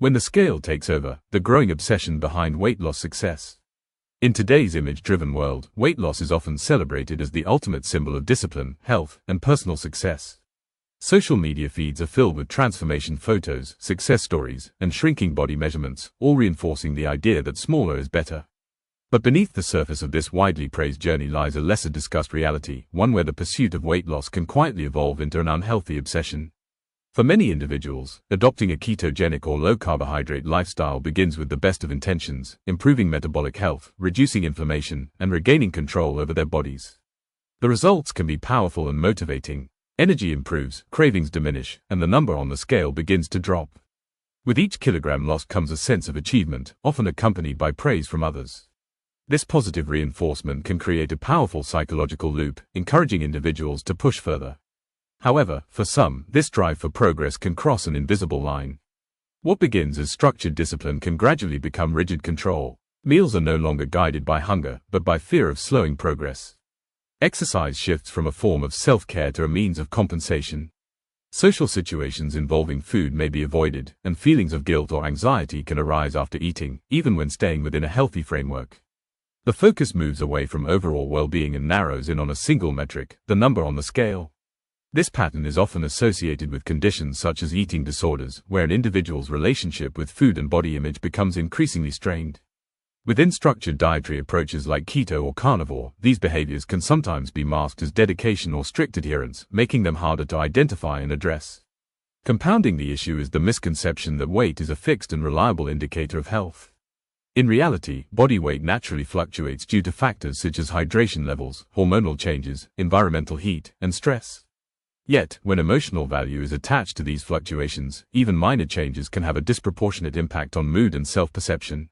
When the scale takes over, the growing obsession behind weight loss success. In today's image-driven world, weight loss is often celebrated as the ultimate symbol of discipline, health, and personal success. Social media feeds are filled with transformation photos, success stories, and shrinking body measurements, all reinforcing the idea that smaller is better. But beneath the surface of this widely praised journey lies a lesser discussed reality, one where the pursuit of weight loss can quietly evolve into an unhealthy obsession. For many individuals, adopting a ketogenic or low-carbohydrate lifestyle begins with the best of intentions, improving metabolic health, reducing inflammation, and regaining control over their bodies. The results can be powerful and motivating. Energy improves, cravings diminish, and the number on the scale begins to drop. With each kilogram lost comes a sense of achievement, often accompanied by praise from others. This positive reinforcement can create a powerful psychological loop, encouraging individuals to push further. However, for some, this drive for progress can cross an invisible line. What begins as structured discipline can gradually become rigid control. Meals are no longer guided by hunger, but by fear of slowing progress. Exercise shifts from a form of self-care to a means of compensation. Social situations involving food may be avoided, and feelings of guilt or anxiety can arise after eating, even when staying within a healthy framework. The focus moves away from overall well-being and narrows in on a single metric, the number on the scale. This pattern is often associated with conditions such as eating disorders, where an individual's relationship with food and body image becomes increasingly strained. Within structured dietary approaches like keto or carnivore, these behaviors can sometimes be masked as dedication or strict adherence, making them harder to identify and address. Compounding the issue is the misconception that weight is a fixed and reliable indicator of health. In reality, body weight naturally fluctuates due to factors such as hydration levels, hormonal changes, environmental heat, and stress. Yet, when emotional value is attached to these fluctuations, even minor changes can have a disproportionate impact on mood and self-perception.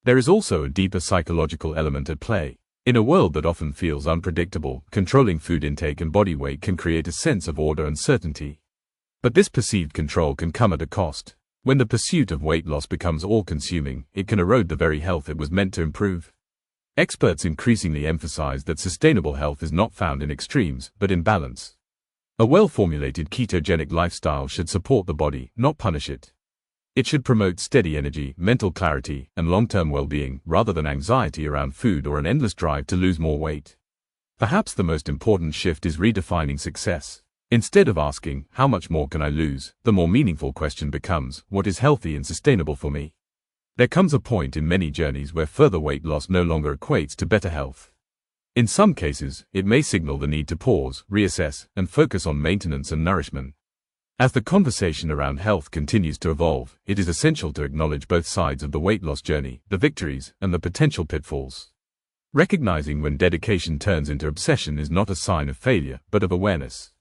There is also a deeper psychological element at play. In a world that often feels unpredictable, controlling food intake and body weight can create a sense of order and certainty. But this perceived control can come at a cost. When the pursuit of weight loss becomes all-consuming, it can erode the very health it was meant to improve. Experts increasingly emphasize that sustainable health is not found in extremes, but in balance. A well-formulated ketogenic lifestyle should support the body, not punish it. It should promote steady energy, mental clarity, and long-term well-being, rather than anxiety around food or an endless drive to lose more weight. Perhaps the most important shift is redefining success. Instead of asking, how much more can I lose, the more meaningful question becomes, what is healthy and sustainable for me? There comes a point in many journeys where further weight loss no longer equates to better health. In some cases, it may signal the need to pause, reassess, and focus on maintenance and nourishment. As the conversation around health continues to evolve, it is essential to acknowledge both sides of the weight loss journey, the victories, and the potential pitfalls. Recognizing when dedication turns into obsession is not a sign of failure, but of awareness.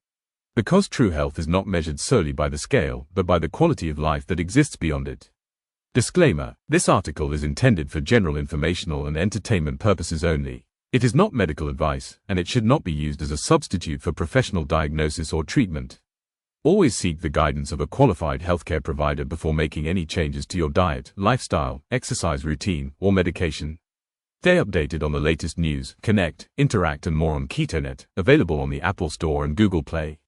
Because true health is not measured solely by the scale, but by the quality of life that exists beyond it. Disclaimer: this article is intended for general informational and entertainment purposes only. It is not medical advice, and it should not be used as a substitute for professional diagnosis or treatment. Always seek the guidance of a qualified healthcare provider before making any changes to your diet, lifestyle, exercise routine, or medication. Stay updated on the latest news, connect, interact, and more on KetoNet, available on the Apple Store and Google Play.